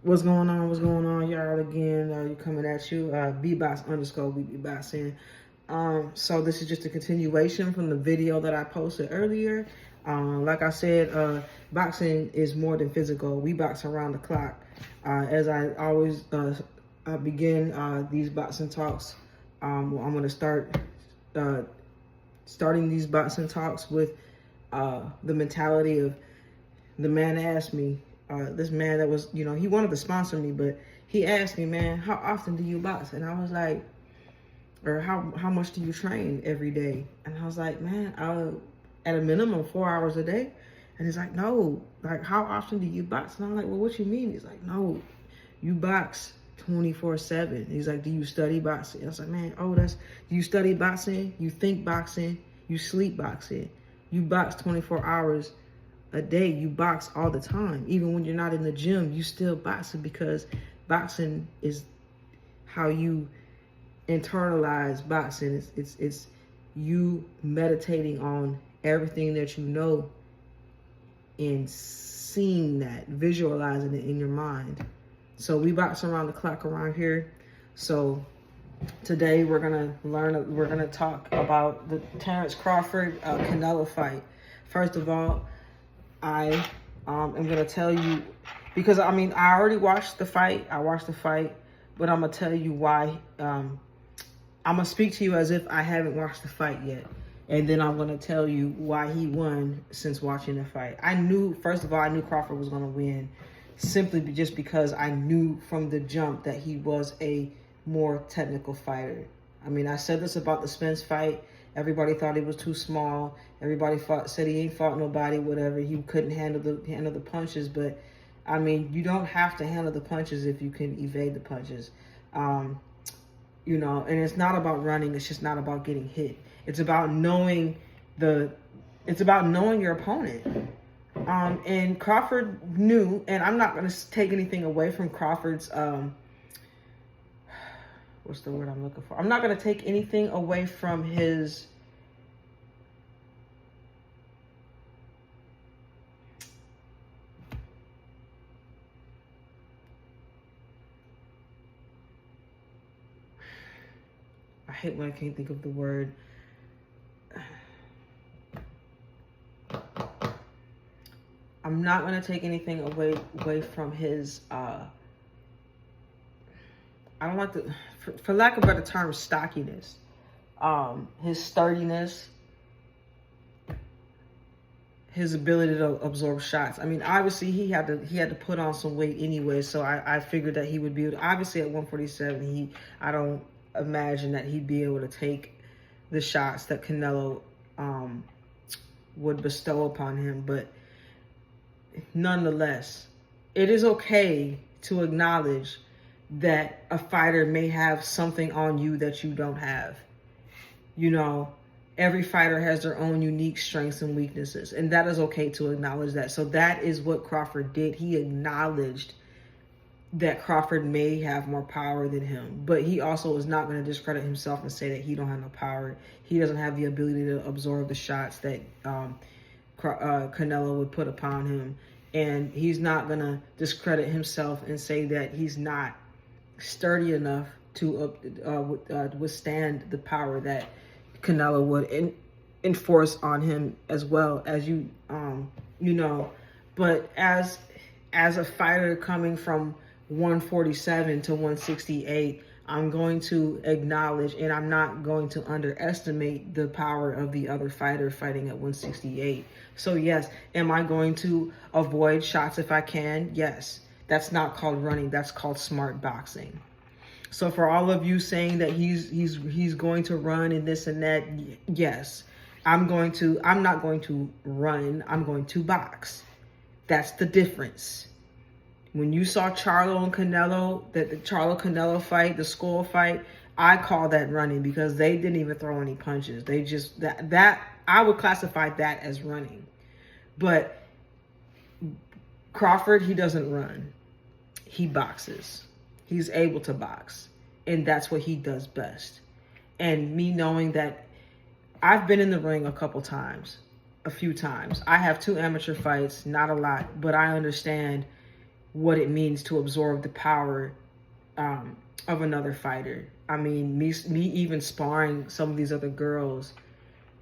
What's going on? What's going on, y'all? Again, you coming at you, BBox_ we be boxing. So this is just a continuation from the video that I posted earlier. Like I said, boxing is more than physical. We box around the clock. As I always begin these boxing talks, I'm going to start starting these boxing talks with the mentality of the man asked me. This man that was, he wanted to sponsor me, but he asked me, man, how often do you box? And I was like, or how much do you train every day? And I was like, man, at a minimum 4 hours a day. And he's like, no, like, how often do you box? And I'm like, well, what you mean? He's like, no, you box 24/7. He's like, do you study boxing? I was like, man, do you study boxing? You think boxing? You sleep boxing? You box 24 hours a day. You box all the time. Even when you're not in the gym, you still boxing, because boxing is how you internalize boxing. It's you meditating on everything that you know and seeing that, visualizing it in your mind. So we box around the clock around here. So today we're gonna talk about the Terrence Crawford Canelo fight. First of all, I am gonna tell you, because I already watched the fight. But I'm gonna tell you why. I'm gonna speak to you as if I haven't watched the fight yet, and then I'm gonna tell you why he won since watching the fight. First of all, I knew Crawford was gonna win, simply just because I knew from the jump that he was a more technical fighter. I said this about the Spence fight. Everybody thought he was too small. Everybody said he ain't fought nobody, whatever. He couldn't handle the punches. But you don't have to handle the punches if you can evade the punches. And it's not about running. It's just not about getting hit. It's about knowing your opponent. And Crawford knew, and I'm not going to take anything away from Crawford's, what's the word I'm looking for? I'm not going to take anything away from his, I hate when I can't think of the word. I'm not going to take anything away from his, I don't like to, for lack of a better term, stockiness, his sturdiness, his ability to absorb shots. Obviously he had to put on some weight anyway, so I figured that he would be able to, obviously at 147, I don't imagine that he'd be able to take the shots that Canelo would bestow upon him. But nonetheless, it is okay to acknowledge that a fighter may have something on you that you don't have. Every fighter has their own unique strengths and weaknesses, and that is okay to acknowledge that. So that is what Crawford did. He acknowledged that Crawford may have more power than him, but he also is not going to discredit himself and say that he don't have no power. He doesn't have the ability to absorb the shots that Canelo would put upon him, and he's not going to discredit himself and say that he's not sturdy enough to withstand the power that Canelo would enforce on him, as well as But as a fighter coming from 147 to 168, I'm going to acknowledge, and I'm not going to underestimate the power of the other fighter fighting at 168. So yes, am I going to avoid shots if I can? Yes. That's not called running. That's called smart boxing. So for all of you saying that he's going to run and this and that, yes, I'm not going to run. I'm going to box. That's the difference. When you saw Charlo and Canelo, the Charlo-Canelo fight, the skull fight, I call that running, because they didn't even throw any punches. They just, that I would classify that as running. But Crawford, he doesn't run. He boxes. He's able to box. And that's what he does best. And me knowing that I've been in the ring a few times. I have 2 amateur fights, not a lot, but I understand what it means to absorb the power of another fighter. I mean, me even sparring some of these other girls.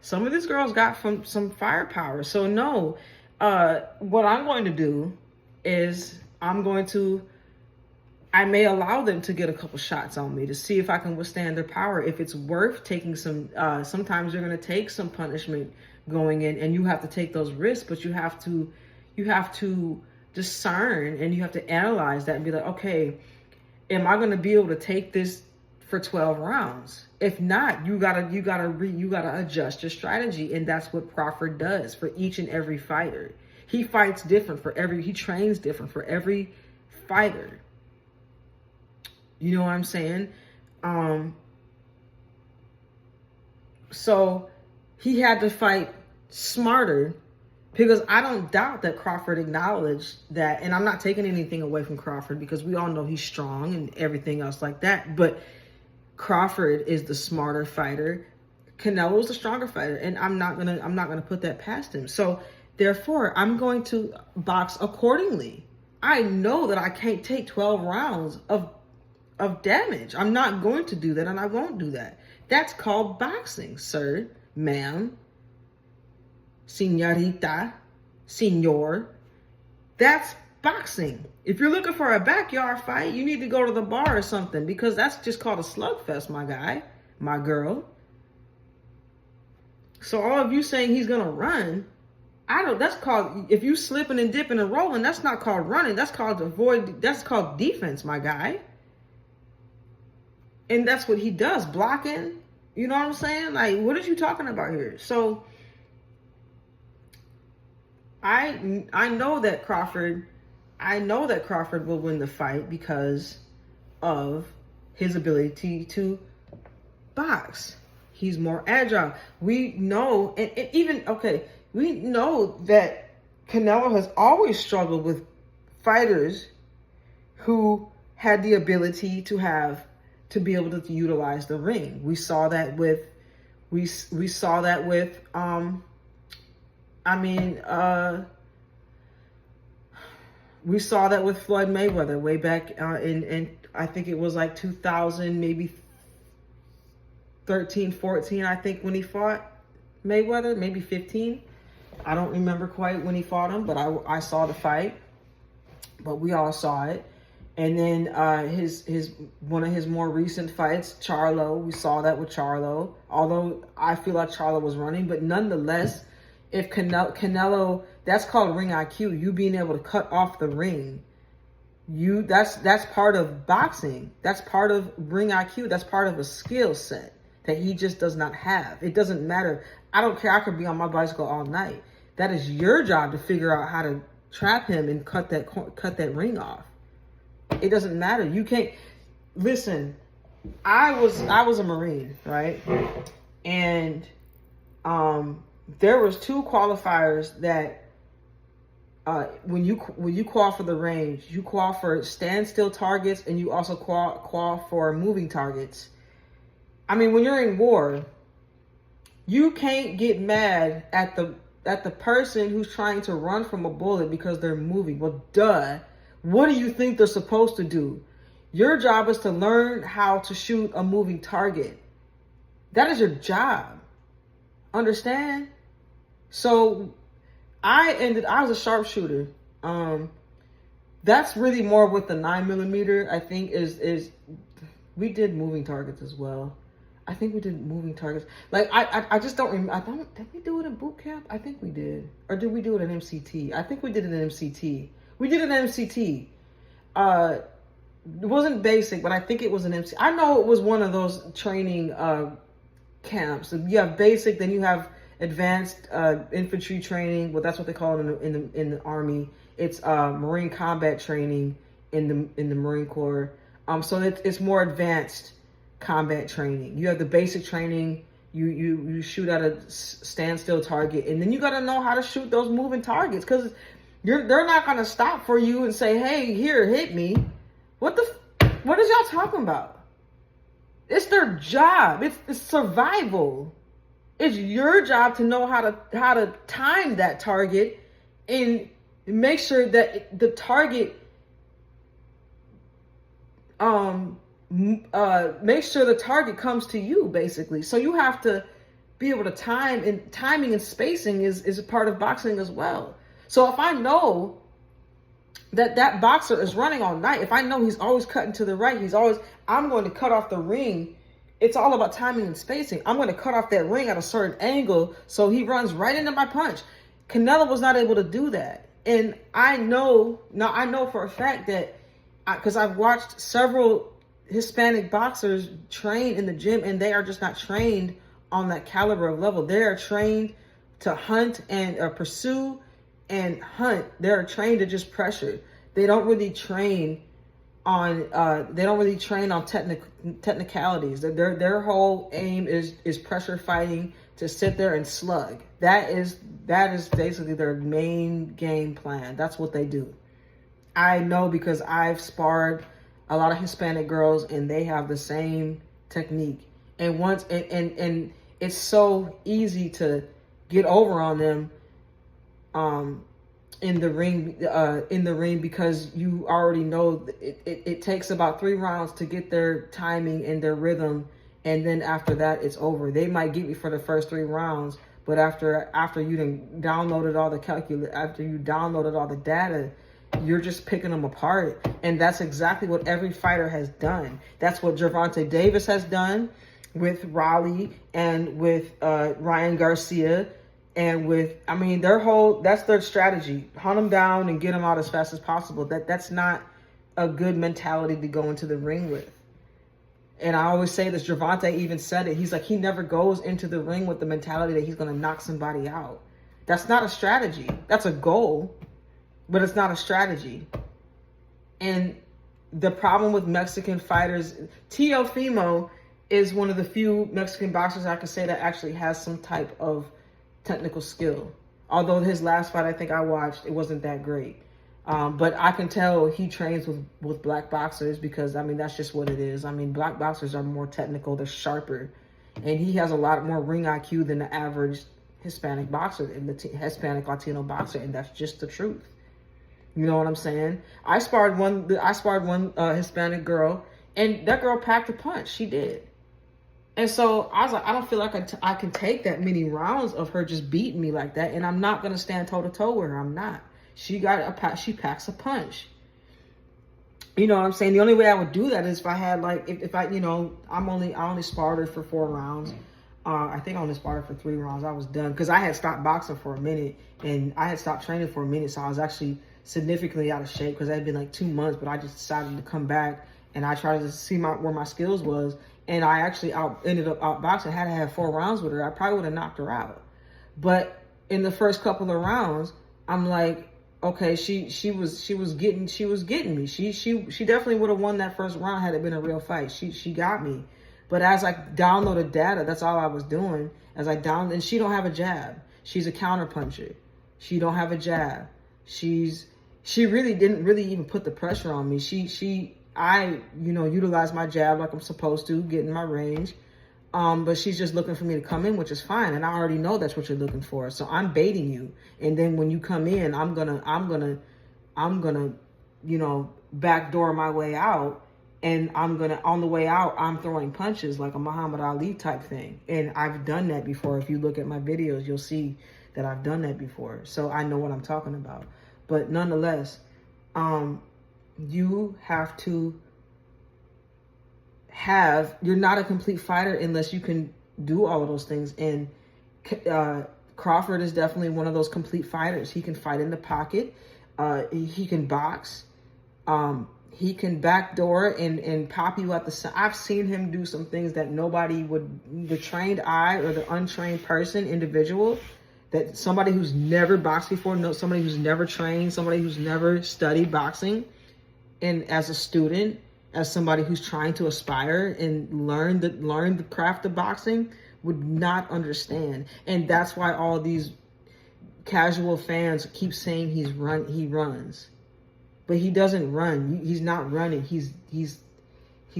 Some of these girls got from some firepower. So no, what I'm going to do is I may allow them to get a couple shots on me to see if I can withstand their power. If it's worth taking sometimes you're going to take some punishment going in, and you have to take those risks, but you have to discern, and you have to analyze that and be like, okay, am I going to be able to take this for 12 rounds? If not, you gotta adjust your strategy. And that's what Crawford does for each and every fighter. He fights different he trains different for every fighter. You know what I'm saying? So he had to fight smarter, because I don't doubt that Crawford acknowledged that. And I'm not taking anything away from Crawford, because we all know he's strong and everything else like that. But Crawford is the smarter fighter. Canelo is the stronger fighter, and I'm not gonna put that past him. So therefore, I'm going to box accordingly. I know that I can't take 12 rounds of damage. I'm not going to do that, and I won't do that. That's called boxing, sir, ma'am, señorita, señor. That's boxing. If you're looking for a backyard fight, you need to go to the bar or something, because that's just called a slugfest, my guy, my girl. So all of you saying he's gonna run, that's called, if you slipping and dipping and rolling, that's not called running. That's called that's called defense, my guy. And that's what he does, blocking. You know what I'm saying? Like, what are you talking about here? So I know that Crawford will win the fight because of his ability to box. He's more agile. We know, we know that Canelo has always struggled with fighters who had the ability to be able to utilize the ring. We saw that with we saw that with we saw that with Floyd Mayweather way back in I think it was like 2000, maybe 13, 14, I think, when he fought Mayweather, maybe 15. I don't remember quite when he fought him, but I saw the fight. But we all saw it. And then one of his more recent fights, Charlo, we saw that with Charlo. Although I feel like Charlo was running, but nonetheless, if Canelo, that's called ring IQ. You being able to cut off the ring. That's part of boxing. That's part of ring IQ. That's part of a skill set that he just does not have. It doesn't matter. I don't care. I could be on my bicycle all night. That is your job to figure out how to trap him and cut that ring off. It doesn't matter. You can't listen. I was a Marine, right? And there was 2 qualifiers that when you qual for the range, you qual for standstill targets, and you also qual for moving targets. I mean, when you're in war, you can't get mad at the person who's trying to run from a bullet because they're moving. Well, duh. What do you think they're supposed to do? Your job is to learn how to shoot a moving target. That is your job. Understand? So I was a sharpshooter. That's really more with the 9mm, I think, is we did moving targets as well. I think we did moving targets. Like, I just don't remember. Did we do it in boot camp? I think we did. Or did we do it in MCT? I think we did it in MCT. We did it in MCT. It wasn't basic, but I think it was an MCT. I know it was one of those training camps. You have basic, then you have advanced infantry training. Well, that's what they call it in the Army. It's Marine combat training in the Marine Corps. So it's more advanced combat training. You have the basic training. You shoot at a standstill target, and then you got to know how to shoot those moving targets, because they're not going to stop for you and say, "Hey, here, hit me." What is y'all talking about? It's their job. It's survival. It's your job to know how to time that target and make sure that the target make sure the target comes to you, basically. So you have to be able to time, and timing and spacing is a part of boxing as well. So if I know that boxer is running all night, if I know he's always cutting to the right, I'm going to cut off the ring. It's all about timing and spacing. I'm going to cut off that ring at a certain angle so he runs right into my punch. Canelo was not able to do that. And I know for a fact that, because I've watched several Hispanic boxers train in the gym, and they are just not trained on that caliber of level. They are trained to hunt and pursue and hunt. They're trained to just pressure. They don't really train on technicalities. Their whole aim is pressure fighting, to sit there and slug. That is basically their main game plan. That's what they do. I know because I've sparred a lot of Hispanic girls, and they have the same technique. And and it's so easy to get over on them in the ring because you already know it takes about 3 rounds to get their timing and their rhythm, and then after that it's over. They might get you for the first 3 rounds, but after you downloaded all the data, you're just picking them apart. And that's exactly what every fighter has done. That's what Gervonta Davis has done with Raleigh and with Ryan Garcia, and that's their strategy. Hunt them down and get them out as fast as possible. That's not a good mentality to go into the ring with. And I always say this, Gervonta even said it. He's like, he never goes into the ring with the mentality that he's going to knock somebody out. That's not a strategy. That's a goal, but it's not a strategy. And the problem with Mexican fighters, Teofimo is one of the few Mexican boxers I can say that actually has some type of technical skill. Although his last fight I think I watched, it wasn't that great. But I can tell he trains with black boxers because, that's just what it is. Black boxers are more technical. They're sharper. And he has a lot more ring IQ than the average Hispanic boxer, and the Hispanic Latino boxer. And that's just the truth. You know what I'm saying? I sparred one Hispanic girl, and that girl packed a punch. She did. And so I was like, I don't feel like I can take that many rounds of her just beating me like that. And I'm not going to stand toe to toe with her. I'm not. She packs a punch. You know what I'm saying? The only way I would do that is if I had I only sparred her for 4 rounds. I think I only sparred her for 3 rounds. I was done because I had stopped boxing for a minute, and I had stopped training for a minute. So I was actually significantly out of shape because it had been like 2 months, but I just decided to come back and I tried to see where my skills was. And I actually ended up outboxing. I had to have 4 rounds with her. I probably would have knocked her out. But in the first couple of rounds, I'm like, okay, she was getting me. She definitely would have won that first round had it been a real fight. She got me. But as I downloaded data, that's all I was doing. And she don't have a jab. She's a counter puncher. She don't have a jab. She really didn't even put the pressure on me. I utilize my jab like I'm supposed to, get in my range. But she's just looking for me to come in, which is fine. And I already know that's what you're looking for. So I'm baiting you. And then when you come in, I'm gonna, backdoor my way out. And on the way out, I'm throwing punches like a Muhammad Ali type thing. And I've done that before. If you look at my videos, you'll see that I've done that before. So I know what I'm talking about. But nonetheless, you have to you're not a complete fighter unless you can do all of those things. And Crawford is definitely one of those complete fighters. He can fight in the pocket. He can box. He can backdoor and pop you at the side. I've seen him do some things that nobody would, the trained eye or the untrained individual, that somebody who's never boxed before, somebody who's never trained, somebody who's never studied boxing, and as a student, as somebody who's trying to aspire and learn the craft of boxing, would not understand. And that's why all these casual fans keep saying he runs. But he doesn't run. He's not running. He's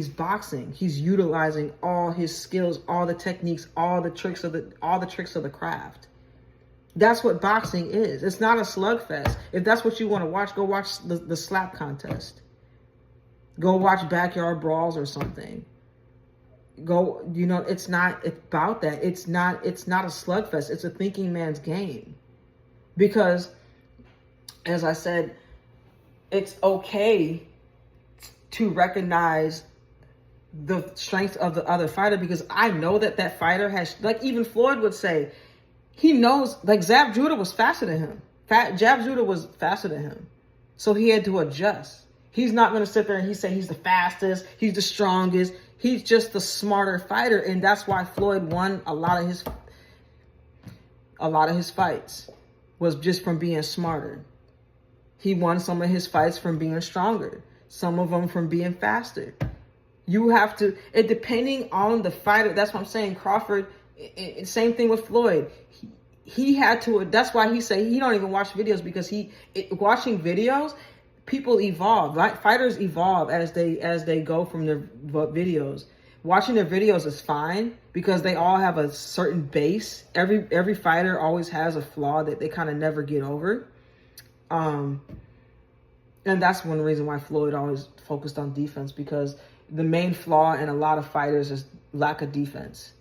boxing. He's utilizing all his skills, all the techniques, all the tricks of the craft. That's what boxing is. It's not a slugfest. If that's what you want to watch, go watch the slap contest. Go watch Backyard Brawls or something. Go, you know, it's not about that. It's not a slugfest. It's a thinking man's game. Because, as I said, it's okay to recognize the strengths of the other fighter, because I know that fighter has, like even Floyd would say, he knows, like Zab Judah was faster than him. Jab Judah was faster than him. So he had to adjust. He's not going to sit there and he say he's the fastest, he's the strongest. He's just the smarter fighter. And that's why Floyd won a lot of his fights was just from being smarter. He won some of his fights from being stronger. Some of them from being faster. You have to, it depending on the fighter. That's what I'm saying. Crawford, same thing with Floyd. He had to, that's why he say he don't even watch videos, because watching videos, people evolve, right? Fighters evolve as they go from their videos. Watching their videos is fine because they all have a certain base. Every fighter always has a flaw that they kind of never get over. And that's one reason why Floyd always focused on defense, because the main flaw in a lot of fighters is lack of defense.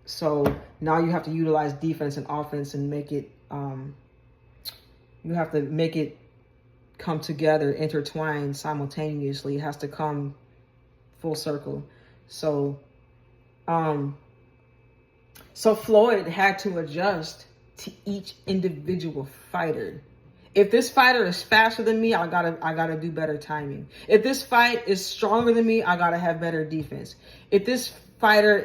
So now you have to utilize defense and offense and make it, you have to make it come together, intertwine simultaneously. It has to come full circle. So, so Floyd had to adjust to each individual fighter. If this fighter is faster than me, I gotta do better timing. If this fight is stronger than me, I gotta have better defense. If this fighter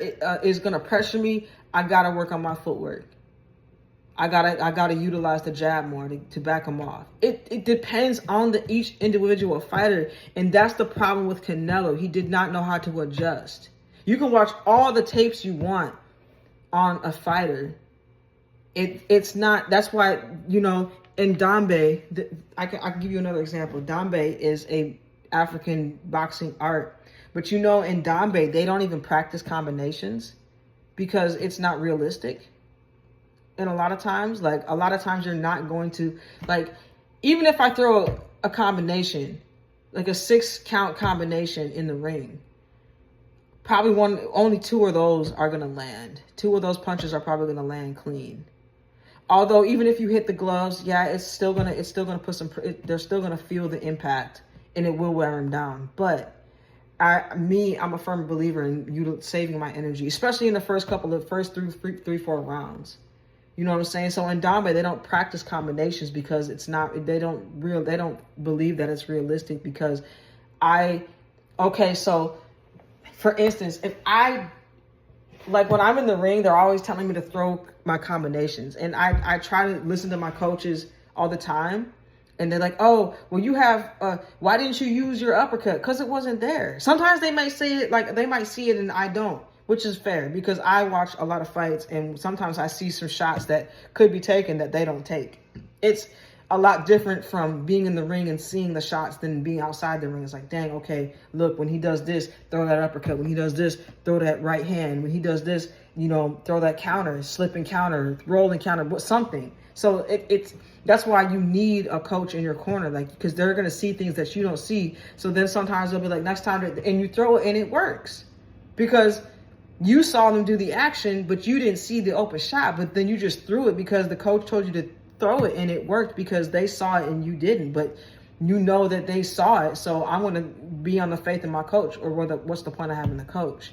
is gonna pressure me, I gotta work on my footwork. I gotta utilize the jab more to back him off. It depends on each individual fighter, and that's the problem with Canelo. He did not know how to adjust. You can watch all the tapes you want on a fighter. It's not. That's why, you know, in Dambe, I can give you another example. Dambe is a African boxing art, but you know, in Dambe they don't even practice combinations because it's not realistic. And a lot of times you're not going to, like, even if I throw a combination, like a 6-count combination in the ring, probably only 2 of those are going to land. 2 of those punches are probably going to land clean. Although even if you hit the gloves, yeah, it's still going to put some, they're still going to feel the impact and it will wear them down. But I'm a firm believer in saving my energy, especially in the first 3-4 rounds. You know what I'm saying? So in Dambe, they don't practice combinations because they don't believe that it's realistic, because so for instance, if when I'm in the ring, they're always telling me to throw my combinations, and I try to listen to my coaches all the time, and they're like, oh, well, you have, why didn't you use your uppercut? Because it wasn't there. Sometimes they might say it, like they might see it and I don't. Which is fair, because I watch a lot of fights and sometimes I see some shots that could be taken that they don't take. It's a lot different from being in the ring and seeing the shots than being outside the ring. It's like, dang, okay, look, when he does this, throw that uppercut. When he does this, throw that right hand. When he does this, you know, throw that counter, slipping counter, rolling counter, something. So that's why you need a coach in your corner, like, because they're going to see things that you don't see. So then sometimes they'll be like, next time, and you throw it and it works. Because you saw them do the action, but you didn't see the open shot, but then you just threw it because the coach told you to throw it, and it worked because they saw it and you didn't. But you know that they saw it, so I'm going to be on the faith of my coach, or what's the point of having the coach?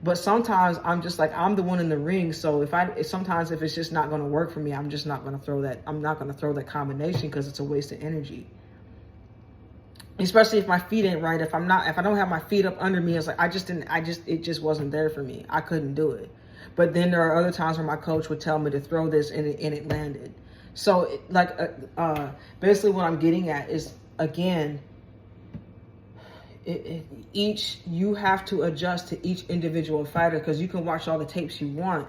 But sometimes I'm just like, I'm the one in the ring, so sometimes if it's just not going to work for me, I'm just not going to throw that. I'm not going to throw that combination because it's a waste of energy. Especially if my feet ain't right. If I don't have my feet up under me, it's like, it just wasn't there for me. I couldn't do it. But then there are other times where my coach would tell me to throw this and it landed. So basically what I'm getting at is, again, you have to adjust to each individual fighter, because you can watch all the tapes you want,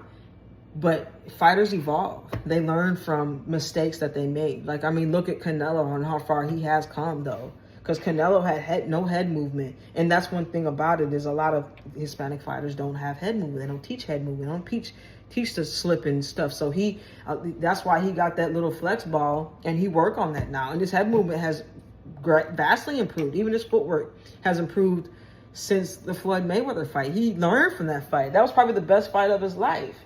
but fighters evolve. They learn from mistakes that they made. Like, I mean, look at Canelo and how far he has come, though. Because Canelo had no head movement. And that's one thing about it, is a lot of Hispanic fighters don't have head movement. They don't teach head movement. They don't teach the slip and stuff. So that's why he got that little flex ball, and he work on that now. And his head movement has vastly improved. Even his footwork has improved since the Floyd Mayweather fight. He learned from that fight. That was probably the best fight of his life.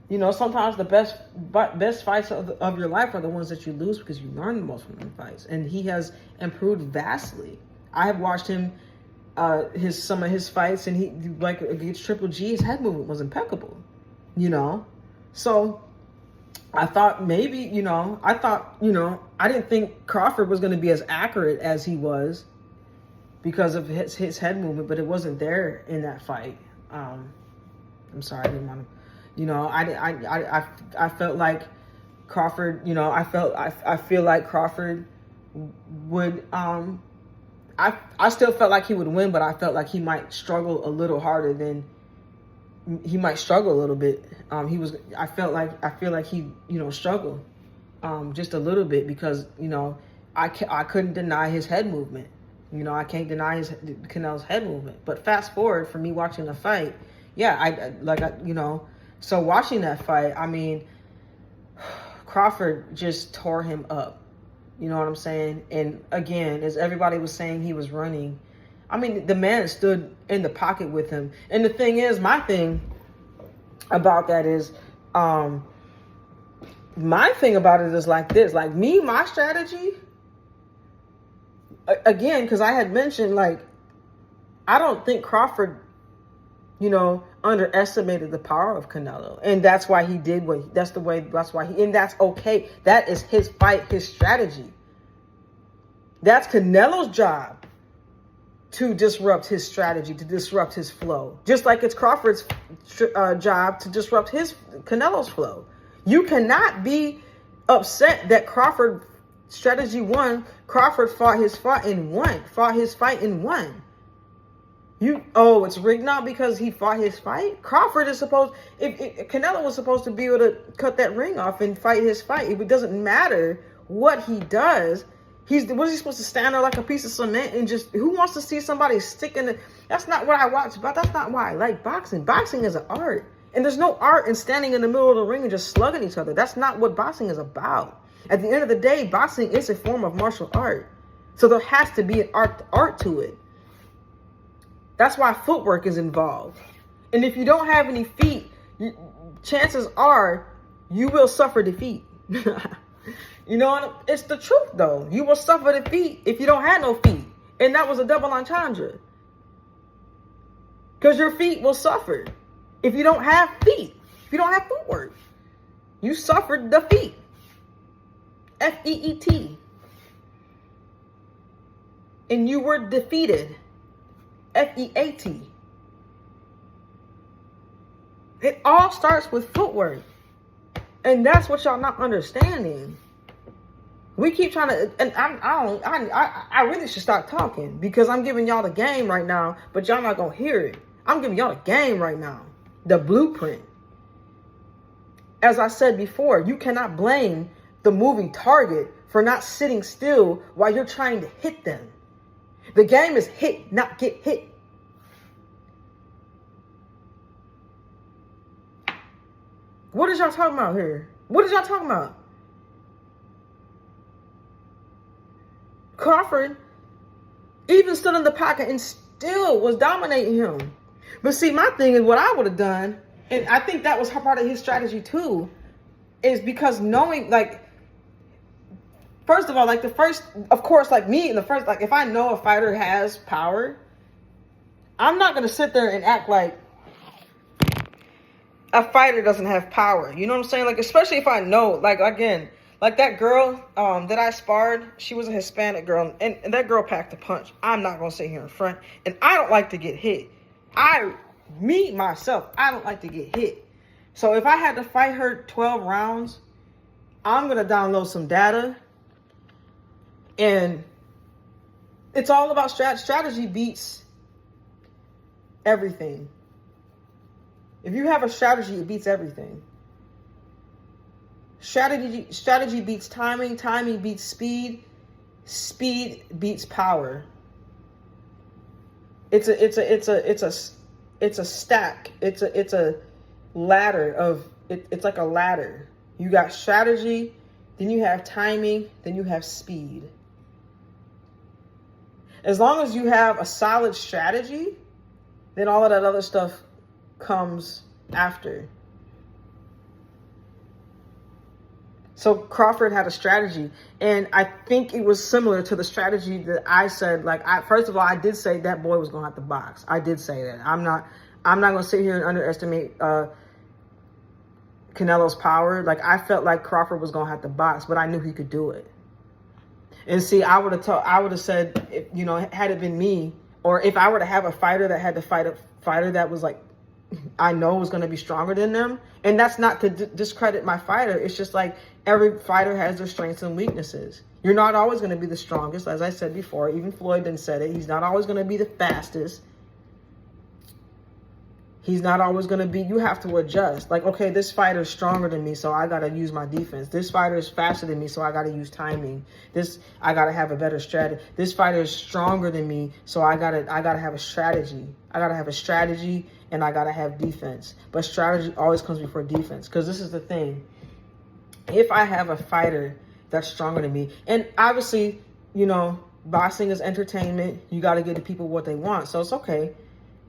You know, sometimes the best fights of your life are the ones that you lose because you learn the most from them fights. And he has improved vastly. I have watched him, some of his fights, and he, like against Triple G, his head movement was impeccable. You know, so I thought maybe, you know, I didn't think Crawford was going to be as accurate as he was because of his head movement, but it wasn't there in that fight. I'm sorry, I didn't want to. You know, I felt like Crawford, you know, I feel like Crawford would, I still felt like he would win, but I felt like he might struggle a little harder than, he might struggle a little bit. I feel like he, you know, struggled, just a little bit because, you know, I couldn't deny his head movement. You know, I can't deny Canelo's head movement. But fast forward for me watching the fight, yeah, you know, so watching that fight, I mean, Crawford just tore him up. You know what I'm saying? And again, as everybody was saying, he was running. I mean, the man stood in the pocket with him. And the thing is, my thing about that is, my thing about it is like this. Like me, my strategy, again, because I had mentioned, like, I don't think Crawford, you know, underestimated the power of Canelo. And that's why he did that's why and that's okay. That is his fight, his strategy. That's Canelo's job to disrupt his strategy, to disrupt his flow. Just like it's Crawford's job to disrupt Canelo's flow. You cannot be upset that Crawford strategy won. Crawford fought his fight and won. It's rigged now because he fought his fight? Crawford is supposed, if Canelo was supposed to be able to cut that ring off and fight his fight. It doesn't matter what he does. What is he supposed to stand there like a piece of cement and just, who wants to see somebody stick in the, that's not what I watch, but that's not why I like boxing. Boxing is an art. And there's no art in standing in the middle of the ring and just slugging each other. That's not what boxing is about. At the end of the day, boxing is a form of martial art. So there has to be an art to it. That's why footwork is involved. And if you don't have any feet, chances are you will suffer defeat. You know, it's the truth though. You will suffer defeat if you don't have no feet. And that was a double entendre. Because your feet will suffer if you don't have feet. If you don't have footwork. You suffered defeat. F-E-E-T. And you were defeated. F-E-A-T. It all starts with footwork. And that's what y'all not understanding. We keep trying to, and I really should stop talking because I'm giving y'all the game right now, but y'all not gonna hear it. I'm giving y'all the game right now. The blueprint. As I said before, you cannot blame the moving target for not sitting still while you're trying to hit them. The game is hit, not get hit. What is y'all talking about here? What is y'all talking about? Crawford even stood in the pocket and still was dominating him. But see, my thing is what I would have done, and I think that was part of his strategy too, is because knowing, like, first of all, like of course, like me in the first, like if I know a fighter has power, I'm not going to sit there and act like a fighter doesn't have power. You know what I'm saying? Like, especially if I know, like, again, like that girl that I sparred, she was a Hispanic girl, and that girl packed a punch. I'm not going to sit here in front, and I don't like to get hit. Myself, I don't like to get hit. So if I had to fight her 12 rounds, I'm going to download some data, and it's all about strategy beats everything. If you have a strategy, it beats everything. Strategy beats timing. Timing beats speed. Speed beats power. It's a stack. It's a ladder of it's like a ladder. You got strategy, then you have timing, then you have speed. as long as you have a solid strategy, then all of that other stuff comes after. So Crawford had a strategy, and I think it was similar to the strategy that I said. Like, first of all, I did say that boy was going to have to box. I did say that. I'm not going to sit here and underestimate Canelo's power. Like, I felt like Crawford was going to have to box, but I knew he could do it. And see, I would have said, if, you know, had it been me, or if I were to have a fighter that had to fight a fighter that was like, I know was going to be stronger than them. And that's not to discredit my fighter. It's just like every fighter has their strengths and weaknesses. You're not always going to be the strongest. As I said before, even Floyd done said it. He's not always going to be the fastest. He's not always going to be, you have to adjust. Like, okay, this fighter is stronger than me, so I got to use my defense. This fighter is faster than me, so I got to use timing. I got to have a better strategy. This fighter is stronger than me, so I got to have a strategy. I got to have a strategy, and I got to have defense. But strategy always comes before defense, because this is the thing. If I have a fighter that's stronger than me, and obviously, you know, boxing is entertainment. You got to give the people what they want, so it's okay.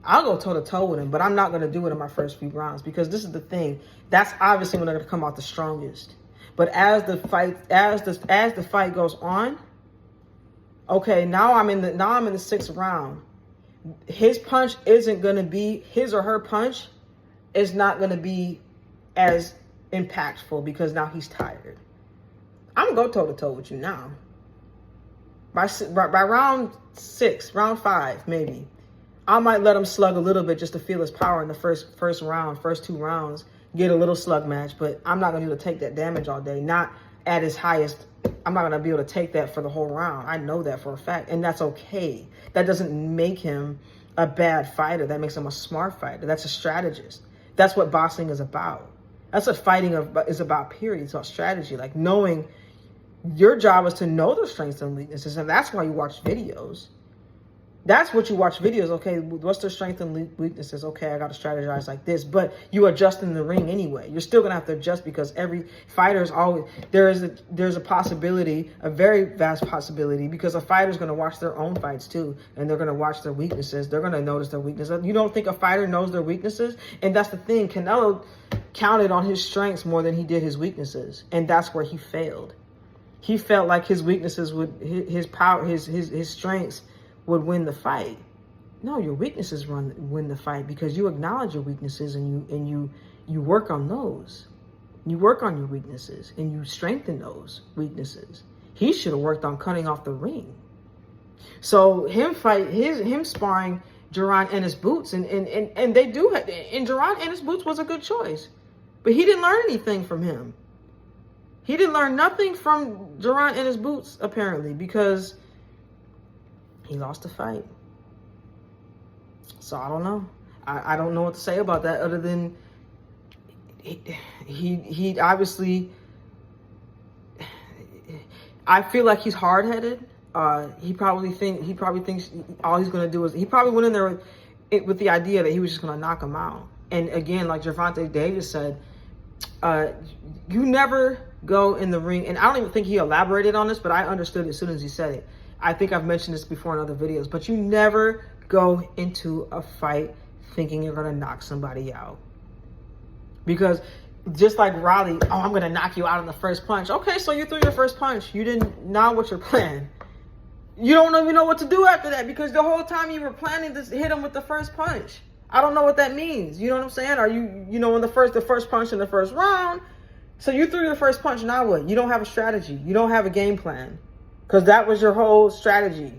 I'll go toe-to-toe with him, but I'm not going to do it in my first few rounds, because this is the thing. That's obviously when they're going to come out the strongest. But as the fight goes on, okay, now I'm in the 6th round. His punch isn't going to be, his or her punch is not going to be as impactful, because now he's tired. I'm going to go toe-to-toe with you now. By round 6, round 5, maybe, I might let him slug a little bit just to feel his power in the first round, first 2 rounds, get a little slug match, but I'm not going to be able to take that damage all day, not at his highest. I'm not going to be able to take that for the whole round. I know that for a fact, and that's okay. That doesn't make him a bad fighter. That makes him a smart fighter. That's a strategist. That's what boxing is about. That's what fighting is about, period. It's about strategy, like knowing your job is to know their strengths and weaknesses, and that's why you watch videos. That's what you watch videos. Okay, what's their strengths and weaknesses? Okay, I got to strategize like this. But you adjust in the ring anyway. You're still gonna have to adjust, because every fighter is always there's a possibility, a very vast possibility, because a fighter's gonna watch their own fights too, and they're gonna watch their weaknesses. They're gonna notice their weaknesses. You don't think a fighter knows their weaknesses? And that's the thing. Canelo counted on his strengths more than he did his weaknesses, and that's where he failed. He felt like his weaknesses would his power, his strengths would win the fight. No, your weaknesses win the fight, because you acknowledge your weaknesses and you work on those. You work on your weaknesses and you strengthen those weaknesses. He should have worked on cutting off the ring. So him sparring Jaron Ennis Boots, and they do, and Jaron Ennis Boots was a good choice, but he didn't learn anything from him. He didn't learn nothing from Jaron Ennis Boots, apparently, because he lost the fight. So I don't know. I don't know what to say about that, other than he obviously, I feel like he's hard-headed. He probably thinks all he's going to do is, he probably went in there with the idea that he was just going to knock him out. And again, like Gervonta Davis said, you never go in the ring, and I don't even think he elaborated on this, but I understood as soon as he said it. I think I've mentioned this before in other videos, but you never go into a fight thinking you're going to knock somebody out. Because just like Raleigh, oh, I'm going to knock you out in the first punch. Okay, so you threw your first punch. You didn't, now what's your plan? You don't even know what to do after that, because the whole time you were planning to hit him with the first punch. I don't know what that means. You know what I'm saying? Are you know, in the first punch in the first round, so you threw your first punch, now what? You don't have a strategy. You don't have a game plan. Because that was your whole strategy.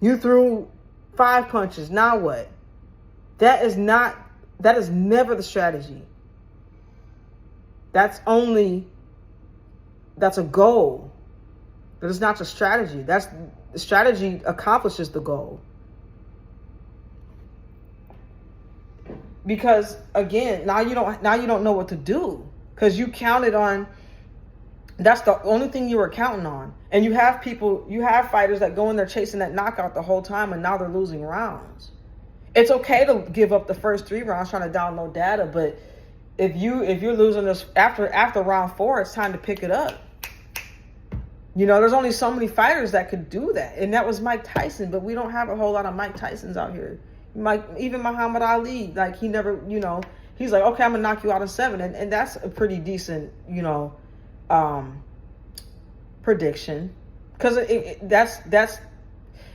You threw 5 punches. Now what? That is never the strategy. That's a goal. But it's not the strategy. The strategy accomplishes the goal. Because again, now you don't know what to do. Because you counted on, that's the only thing you were counting on. And you have fighters that go in there chasing that knockout the whole time, and now they're losing rounds. It's okay to give up the first 3 rounds trying to download data, but if you're losing this after round 4, it's time to pick it up. You know, there's only so many fighters that could do that. And that was Mike Tyson, but we don't have a whole lot of Mike Tysons out here. Even Muhammad Ali, like he never, you know, he's like, okay, I'm gonna knock you out in 7. And that's a pretty decent, you know, prediction. Because that's,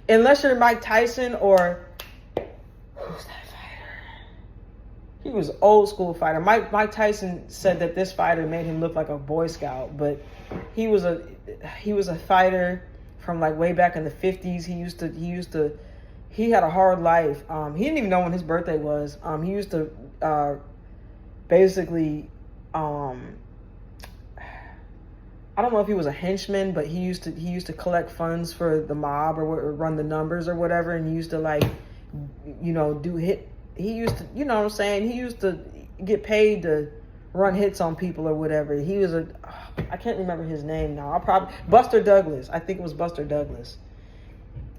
unless you're Mike Tyson or, who's that fighter? He was an old school fighter. Mike Tyson said that this fighter made him look like a Boy Scout, but he was a fighter from like way back in the 50s. He had a hard life. He didn't even know when his birthday was. He used to basically, I don't know if he was a henchman, but he used to collect funds for the mob or run the numbers or whatever, and he used to, like, you know, he used to, you know what I'm saying? He used to get paid to run hits on people or whatever. He was I can't remember his name now. Buster Douglas. I think it was Buster Douglas.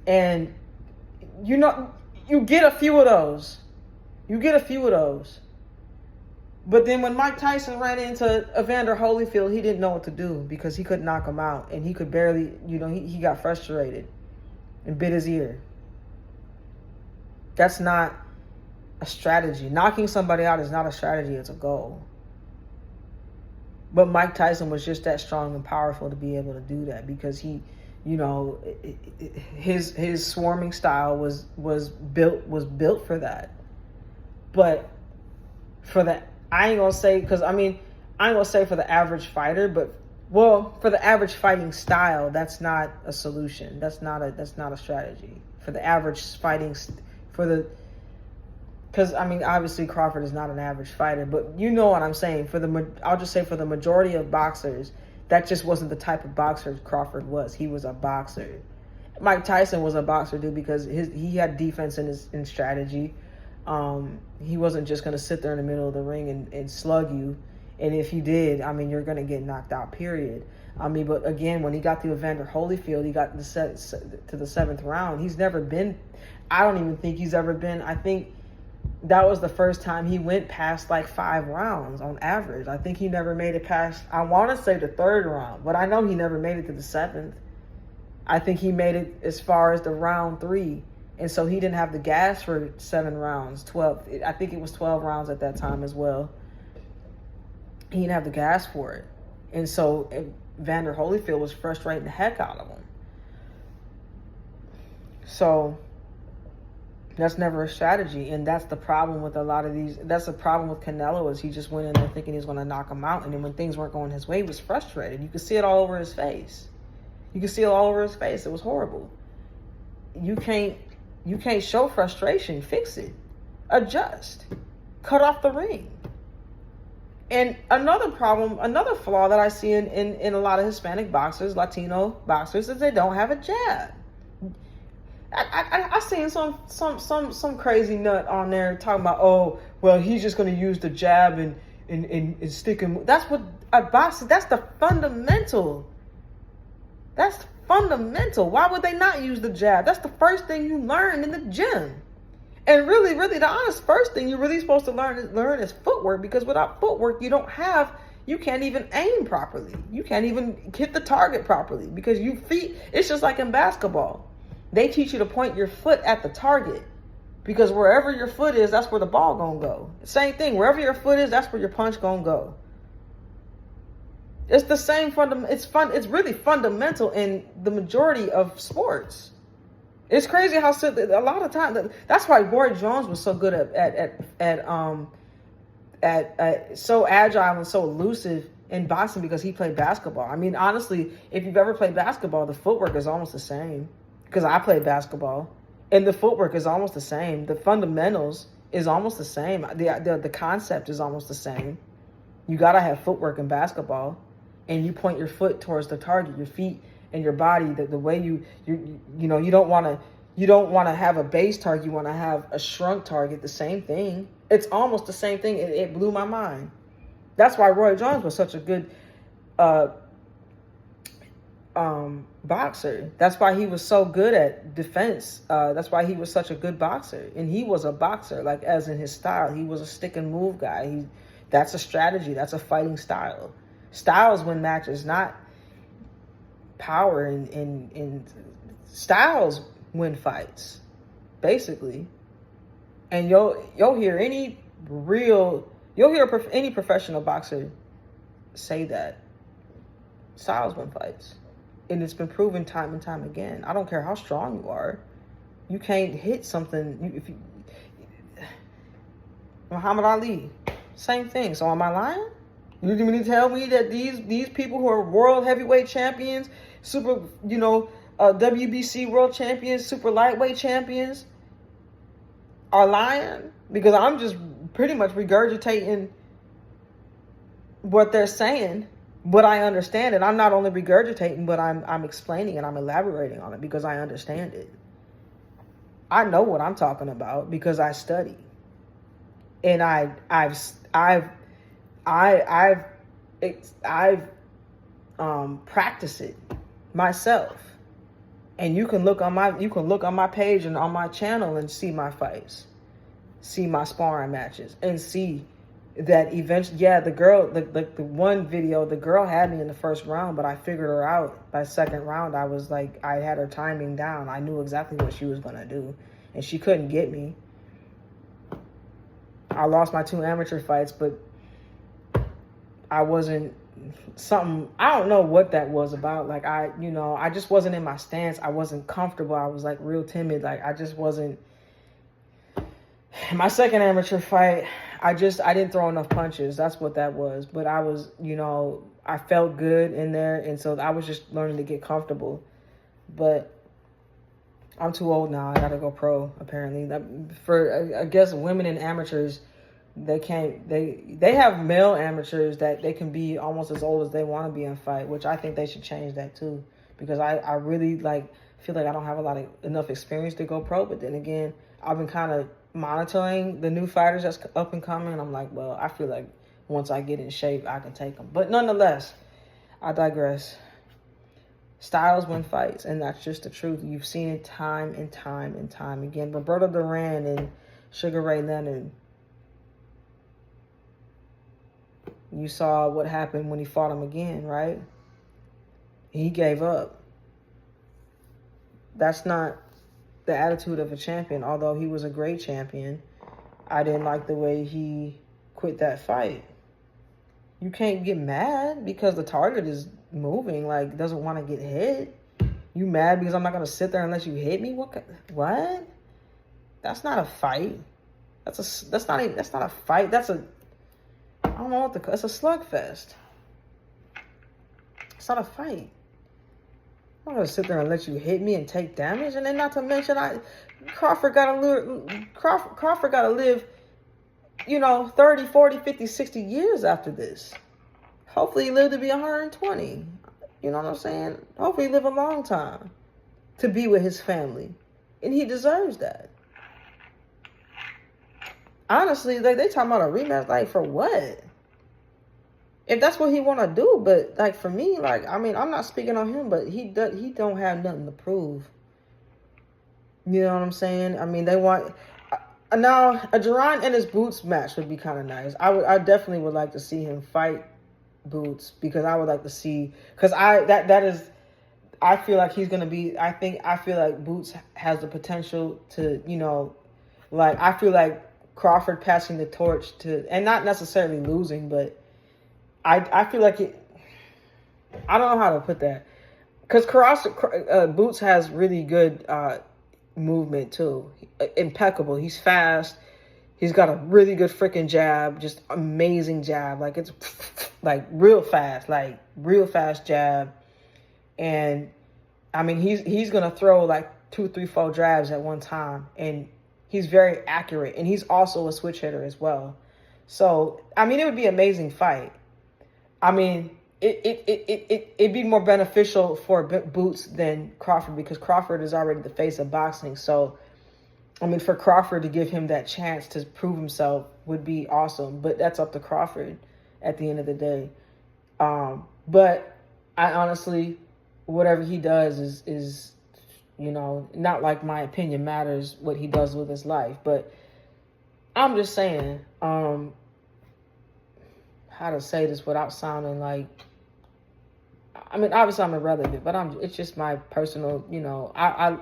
And, you know, you get a few of those. But then when Mike Tyson ran into Evander Holyfield, he didn't know what to do because he couldn't knock him out. And he could barely, you know, he got frustrated and bit his ear. That's not a strategy. Knocking somebody out is not a strategy, it's a goal. But Mike Tyson was just that strong and powerful to be able to do that because he, you know, his swarming style was built for that. But for that, I ain't gonna say for the average fighter, but for the average fighting style, that's not a solution. That's not a strategy for the average fighting because obviously Crawford is not an average fighter, but you know what I'm saying. I'll just say for the majority of boxers, that just wasn't the type of boxer Crawford was. He was a boxer. Mike Tyson was a boxer, dude, because he had defense in strategy. He wasn't just going to sit there in the middle of the ring and slug you. And if he did, you're going to get knocked out, period. But again, when he got to Evander Holyfield, he got to the 7th round. I don't even think he's ever been, I think that was the first time he went past like 5 rounds on average. I think he never made it past, I want to say the 3rd round, but I know he never made it to the 7th. I think he made it as far as the round 3. And so he didn't have the gas for 7 rounds, 12. I think it was 12 rounds at that time as well. He didn't have the gas for it. And so Evander Holyfield was frustrating the heck out of him. So that's never a strategy. And that's the problem with a lot of these. That's the problem with Canelo, is he just went in there thinking he was going to knock him out. And then when things weren't going his way, he was frustrated. You could see it all over his face. It was horrible. You can't show frustration. Fix it. Adjust. Cut off the ring. And another flaw that I see in a lot of Hispanic boxers, Latino boxers, is they don't have a jab. I seen some crazy nut on there talking about, oh, well, he's just going to use the jab and stick him. That's what a boxer. That's the fundamental. That's fundamental. Why would they not use the jab? That's the first thing you learn in the gym. And really, the honest first thing you're really supposed to learn is footwork, because without footwork, you can't even aim properly. You can't even hit the target properly, because it's just like in basketball. They teach you to point your foot at the target, because wherever your foot is, that's where the ball gonna go. Same thing, wherever your foot is, that's where your punch gonna go. It's the same it's really fundamental in the majority of sports. It's crazy how a lot of times, that's why Roy Jones was so good at so agile and so elusive in boxing, because he played basketball. Honestly, if you've ever played basketball, the footwork is almost the same, because I played basketball, and the footwork is almost the same. The fundamentals is almost the same. The concept is almost the same. You gotta have footwork in basketball, and you point your foot towards the target, your feet and your body. The way you don't want to have a base target. You want to have a shrunk target. The same thing. It's almost the same thing. It blew my mind. That's why Roy Jones was such a good boxer. That's why he was so good at defense. That's why he was such a good boxer. And he was a boxer, like, as in his style. He was a stick and move guy. That's a strategy. That's a fighting style. Styles win matches, not power and styles win fights, basically. And you'll hear any professional boxer say that styles win fights, and it's been proven time and time again. I don't care how strong you are, you can't hit something. Muhammad Ali, same thing. So am I lying? You mean to tell me that these people who are world heavyweight champions, super, WBC world champions, super lightweight champions, are lying? Because I'm just pretty much regurgitating what they're saying, but I understand it. I'm not only regurgitating, but I'm explaining and I'm elaborating on it because I understand it. I know what I'm talking about because I study, and I've practiced it myself. And you can look on my page and on my channel and see my fights, see my sparring matches, and see that eventually, the one video, the girl had me in the first round, but I figured her out by second round. I had her timing down. I knew exactly what she was gonna do, and she couldn't get me. I lost my 2 amateur fights, but I wasn't I don't know what that was about. Like, I just wasn't in my stance. I wasn't comfortable. I was like real timid. Like, I just wasn't. My second amateur fight, I didn't throw enough punches. That's what that was. But I was, I felt good in there. And so I was just learning to get comfortable. But I'm too old now. I got to go pro, apparently. I guess women and amateurs, they can't, they have male amateurs that they can be almost as old as they want to be in fight, which I think they should change that too. Because I really feel like I don't have enough experience to go pro. But then again, I've been kind of monitoring the new fighters that's up and coming. I'm like, well, I feel like once I get in shape, I can take them. But nonetheless, I digress. Styles win fights, and that's just the truth. You've seen it time and time and time again. Roberto Duran and Sugar Ray Leonard. You saw what happened when he fought him again, right? He gave up. That's not the attitude of a champion. Although he was a great champion, I didn't like the way he quit that fight. You can't get mad because the target is moving, doesn't want to get hit. You mad because I'm not going to sit there unless you hit me? What? That's not a fight. That's not a fight. I don't know it's a slugfest. It's not a fight. I'm not going to sit there and let you hit me and take damage. And then not to mention, Crawford got to live, 30, 40, 50, 60 years after this. Hopefully he lived to be 120. You know what I'm saying? Hopefully he live a long time to be with his family. And he deserves that. Honestly, they talking about a rematch, for what? If that's what he want to do, but for me, I'm not speaking on him, but he don't have nothing to prove. You know what I'm saying? I mean, they want now a Duran and his Boots match would be kind of nice. I definitely would like to see him fight Boots because I would like to see I feel like he's gonna be. I feel like Boots has the potential to I feel like Crawford passing the torch to, and not necessarily losing, but I feel like I don't know how to put that, because Boots has really good movement too, impeccable. He's fast. He's got a really good freaking jab, just amazing jab. It's real fast jab, and I mean he's gonna throw 2, 3, 4 jabs at one time, and he's very accurate, and he's also a switch hitter as well. So I mean, it would be an amazing fight. I mean, it'd be more beneficial for Boots than Crawford because Crawford is already the face of boxing. So, I mean, for Crawford to give him that chance to prove himself would be awesome. But that's up to Crawford at the end of the day. But I honestly, whatever he does is not like my opinion matters what he does with his life. But I'm just saying, how to say this without sounding I mean, obviously I'm irrelevant, but it's just my personal, I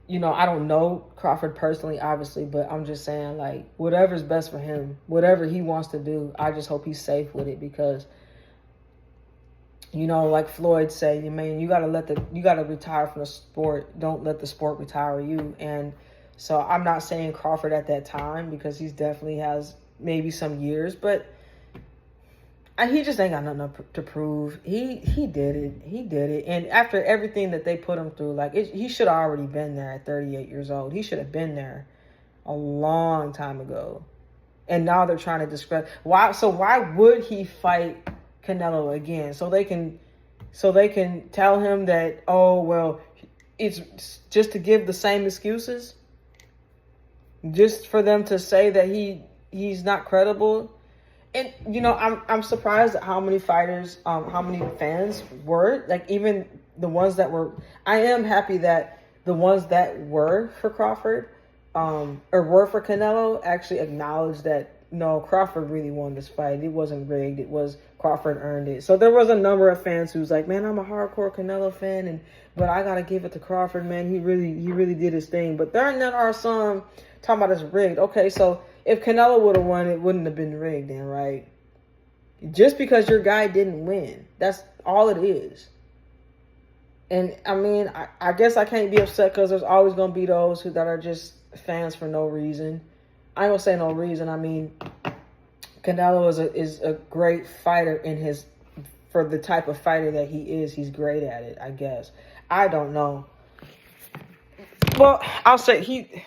don't know Crawford personally, obviously, but I'm just saying, like, whatever's best for him, whatever he wants to do, I just hope he's safe with it because, like Floyd said, man, you gotta retire from the sport. Don't let the sport retire you. And so I'm not saying Crawford at that time because he's definitely has maybe some years, but he just ain't got nothing to prove. He did it. He did it. And after everything that they put him through, like he should have already been there at 38 years old. He should have been there a long time ago. And now they're trying to discredit. Why? So why would he fight Canelo again? So they can tell him that, oh well, it's just to give the same excuses, just for them to say that he's not credible. And I'm surprised at how many fighters, how many fans were, like, even the ones that were. I am happy that the ones that were for Crawford, or were for Canelo, actually acknowledged that no, Crawford really won this fight. It wasn't rigged. It was Crawford earned it. So there was a number of fans who's like, man, I'm a hardcore Canelo fan, but I gotta give it to Crawford, man. He really did his thing. But then are some talking about it's rigged. Okay, so if Canelo would have won, it wouldn't have been rigged then, right? Just because your guy didn't win. That's all it is. And, I mean, I guess I can't be upset because there's always going to be those that are just fans for no reason. I ain't going to say no reason. I mean, Canelo is a great fighter for the type of fighter that he is. He's great at it, I guess. I don't know. Well, I'll say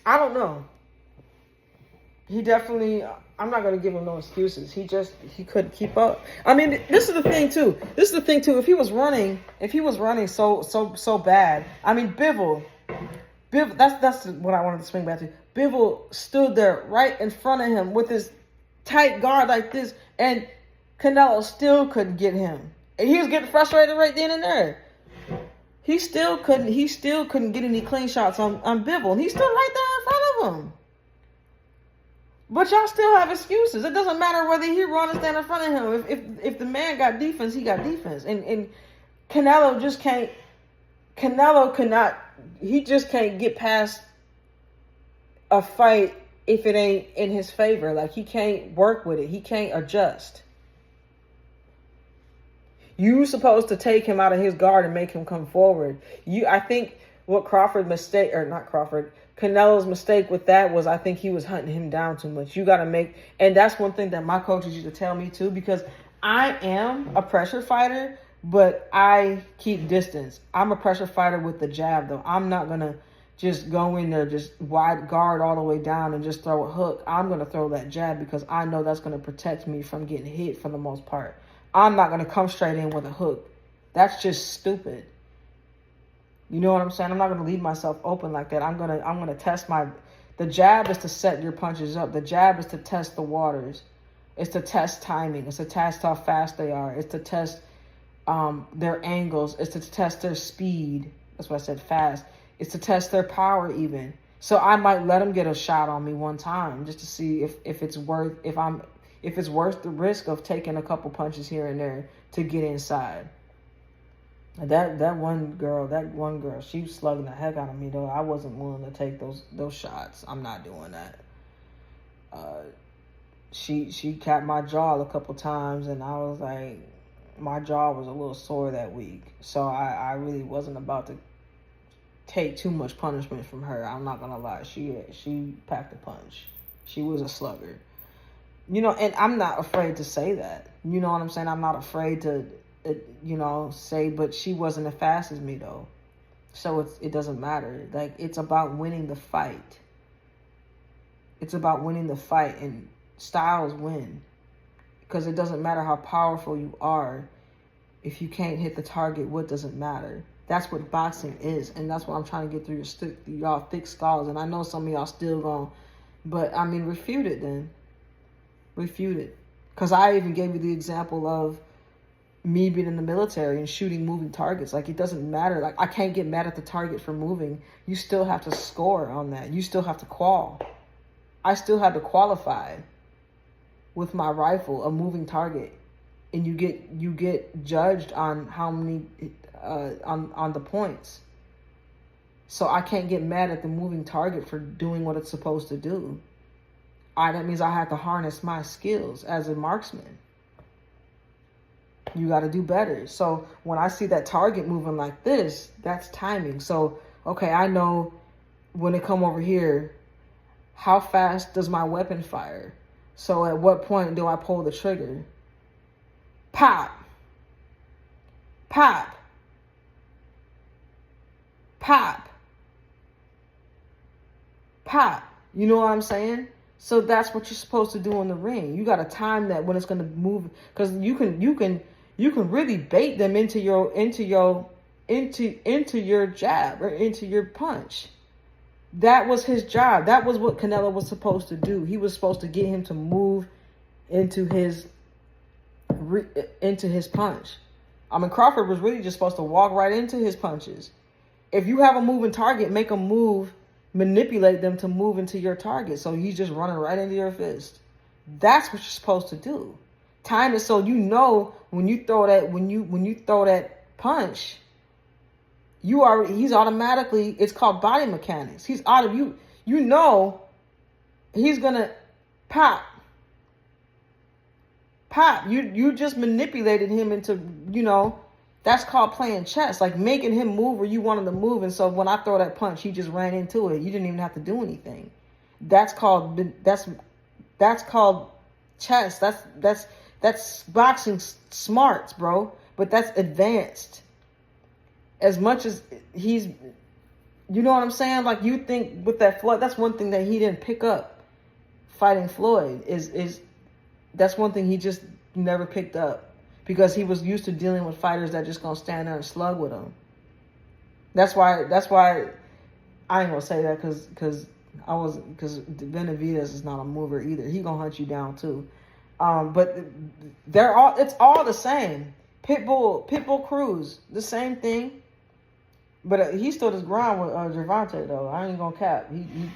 I don't know. He definitely, I'm not going to give him no excuses. He couldn't keep up. I mean, this is the thing too. If he was running so bad. I mean, Bivol, that's what I wanted to swing back to. Bivol stood there right in front of him with his tight guard like this, and Canelo still couldn't get him. And he was getting frustrated right then and there. He still couldn't get any clean shots on Bivol, and he stood right there in front of him. But y'all still have excuses. It doesn't matter whether he run or stand in front of him. If the man got defense, he got defense. And Canelo just can't. Canelo cannot. He just can't get past a fight if it ain't in his favor. Like, he can't work with it. He can't adjust. You supposed to take him out of his guard and make him come forward. I think what Canelo's mistake with that was, I think he was hunting him down too much. You got to and that's one thing that my coaches used to tell me too, because I am a pressure fighter, but I keep distance. I'm a pressure fighter with the jab though. I'm not going to just go in there, just wide guard all the way down and just throw a hook. I'm going to throw that jab because I know that's going to protect me from getting hit for the most part. I'm not going to come straight in with a hook. That's just stupid. You know what I'm saying? I'm not going to leave myself open like that. I'm going to test the jab is to set your punches up. The jab is to test the waters. It's to test timing. It's to test how fast they are. It's to test their angles. It's to test their speed. That's why I said fast. It's to test their power even. So I might let them get a shot on me one time just to see if it's worth the risk of taking a couple punches here and there to get inside. That one girl, she was slugging the heck out of me though. I wasn't willing to take those shots. I'm not doing that. She capped my jaw a couple times, and I was like, my jaw was a little sore that week. So I really wasn't about to take too much punishment from her. I'm not gonna lie. She packed a punch. She was a slugger. And I'm not afraid to say that. You know what I'm saying? I'm not afraid to say, but she wasn't as fast as me though. So it doesn't matter. Like, it's about winning the fight. It's about winning the fight, and styles win. Because it doesn't matter how powerful you are. If you can't hit the target, what does it matter? That's what boxing is, and that's what I'm trying to get through y'all thick skulls. And I know some of y'all still going, but I mean, refute it then. Refute it. Because I even gave you the example of me being in the military and shooting moving targets. Like, it doesn't matter. Like, I can't get mad at the target for moving. You still have to score on that. You still have to qual. I still had to qualify with my rifle, a moving target. and you get judged on how many on the points. So I can't get mad at the moving target for doing what it's supposed to do. That means I have to harness my skills as a marksman. You got to do better. So when I see that target moving like this, that's timing. So, okay, I know when it come over here, how fast does my weapon fire? So at what point do I pull the trigger? Pop. Pop. Pop. Pop. You know what I'm saying? So that's what you're supposed to do in the ring. You got to time that when it's going to move, because you can really bait them into your jab or into your punch. That was his job. That was what Canelo was supposed to do. He was supposed to get him to move into his punch. I mean, Crawford was really just supposed to walk right into his punches. If you have a moving target, make them move, manipulate them to move into your target. So he's just running right into your fist. That's what you're supposed to do. Time it so you know when you throw that punch, he's automatically, it's called body mechanics. He's out of you. You know he's gonna pop. Pop. You just manipulated him into, that's called playing chess. Like making him move where you wanted to move. And so when I throw that punch, he just ran into it. You didn't even have to do anything. That's called chess. That's boxing smarts, bro. But that's advanced. As much as he's, you know what I'm saying? Like you think with that Floyd, that's one thing that he didn't pick up fighting Floyd is that's one thing he just never picked up. Because he was used to dealing with fighters that just gonna stand there and slug with him. That's why I ain't gonna say that because Benavidez is not a mover either. He gonna hunt you down too. But it's all the same. Pitbull Cruz, the same thing. But he stood his ground with Gervonta though. I ain't gonna cap. He.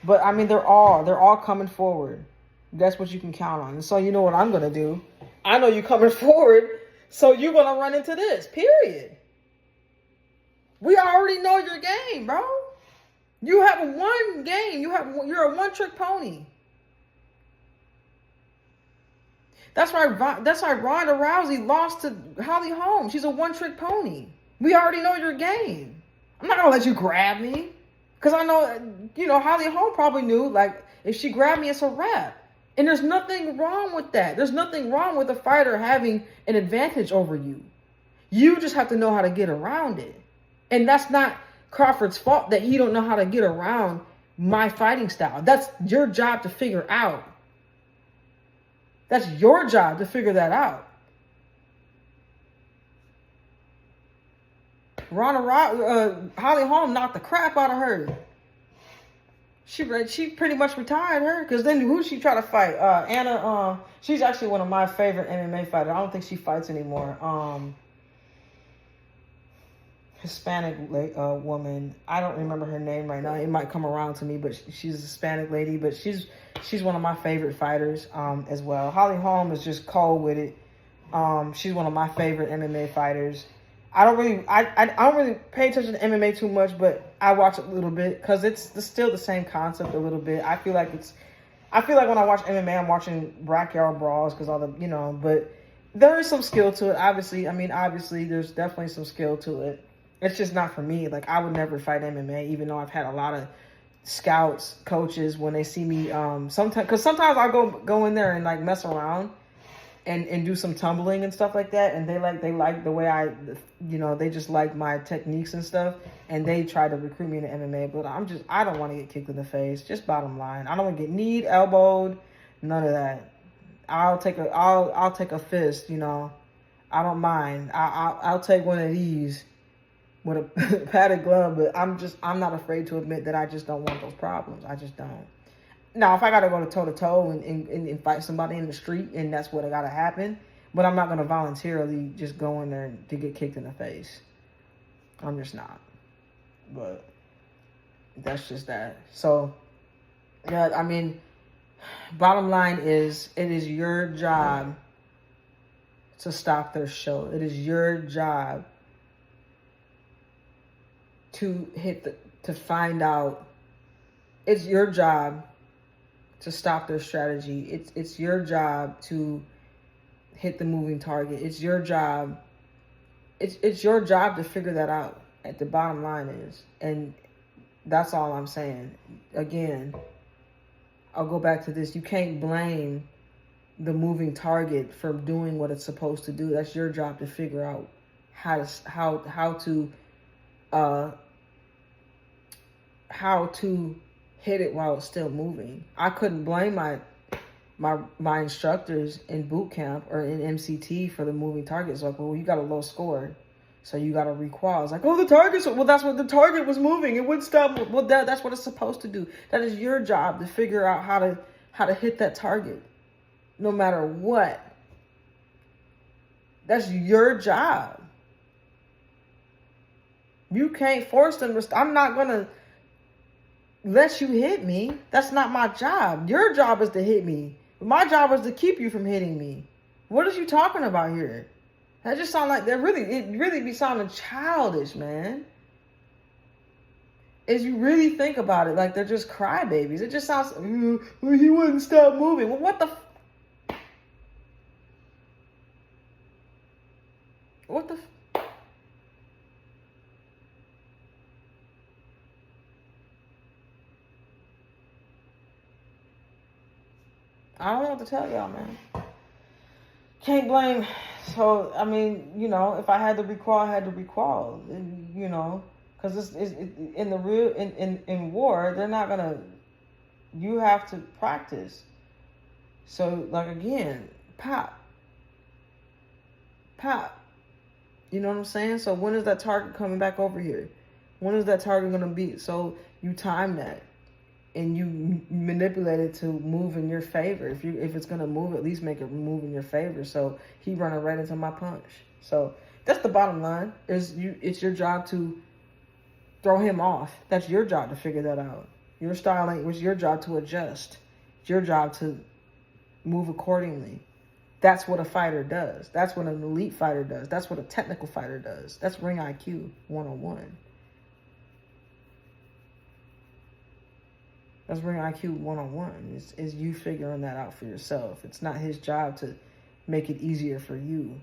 But I mean they're all coming forward. That's what you can count on. And so you know what I'm gonna do. I know you're coming forward, so you're going to run into this, period. We already know your game, bro. You have one game. You're a one-trick pony. That's why Ronda Rousey lost to Holly Holm. She's a one-trick pony. We already know your game. I'm not going to let you grab me. Because I know, Holly Holm probably knew, like, if she grabbed me, it's a wrap. And there's nothing wrong with that. There's nothing wrong with a fighter having an advantage over you. You just have to know how to get around it. And that's not Crawford's fault that he don't know how to get around my fighting style. That's your job to figure out. That's your job to figure that out. Holly Holm knocked the crap out of her. She pretty much retired her, because then who she try to fight? Anna. She's actually one of my favorite MMA fighters. I don't think she fights anymore. Hispanic woman. I don't remember her name right now. It might come around to me, but she's a Hispanic lady. But she's one of my favorite fighters as well. Holly Holm is just cold with it. She's one of my favorite MMA fighters. I don't really pay attention to MMA too much, but I watch it a little bit because it's still the same concept a little bit. I feel like when I watch MMA, I'm watching backyard brawls because but there is some skill to it. Obviously, there's definitely some skill to it. It's just not for me. Like, I would never fight MMA, even though I've had a lot of scouts, coaches, when they see me, sometimes I'll go in there and like mess around and do some tumbling and stuff like that, and they like the way they just like my techniques and stuff, and they try to recruit me into MMA, but I don't want to get kicked in the face. Just bottom line, I don't want to get kneed, elbowed, none of that. I'll take a fist, I don't mind. I'll take one of these with a padded glove, but I'm not afraid to admit that I just don't want those problems. I just don't. Now, if I got to go toe-to-toe and fight somebody in the street, and that's what got to happen, but I'm not going to voluntarily just go in there to get kicked in the face. I'm just not. But that's just that. So, yeah, bottom line is, it is your job to stop their show. It is your job to find out. It's your job to stop their strategy. It's your job to hit the moving target. It's your job. It's your job to figure that out. At the bottom line is, and that's all I'm saying. Again, I'll go back to this. You can't blame the moving target for doing what it's supposed to do. That's your job to figure out how to hit it while it's still moving. I couldn't blame my instructors in boot camp or in MCT for the moving targets. Like, well, you got a low score, so you got to requal. It's like, oh, the target's, well, that's what the target was moving. It wouldn't stop. Well, that's what it's supposed to do. That is your job to figure out how to hit that target, no matter what. That's your job. You can't force them to. I'm not gonna let you hit me. That's not my job. Your job is to hit me. My job is to keep you from hitting me. What are you talking about here? That just sound like it really be sounding childish, man. As you really think about it, like they're just crybabies. It just sounds, he wouldn't stop moving. Well, what the I don't know what to tell y'all, man. Can't blame. So, I mean, you know, if I had to recall, I had to recall. You know, because it's in the real in war, they're not gonna. You have to practice. So, like again, pop. You know what I'm saying? So when is that target coming back over here? When is that target gonna be? So you time that. And you manipulate it to move in your favor. If it's gonna move, at least make it move in your favor. So he running right into my punch. So that's the bottom line. It's your job to throw him off. That's your job to figure that out. Your style ain't. It's your job to adjust. It's your job to move accordingly. That's what a fighter does. That's what an elite fighter does. That's what a technical fighter does. That's ring IQ 101. That's ring IQ 101. Is you figuring that out for yourself. It's not his job to make it easier for you.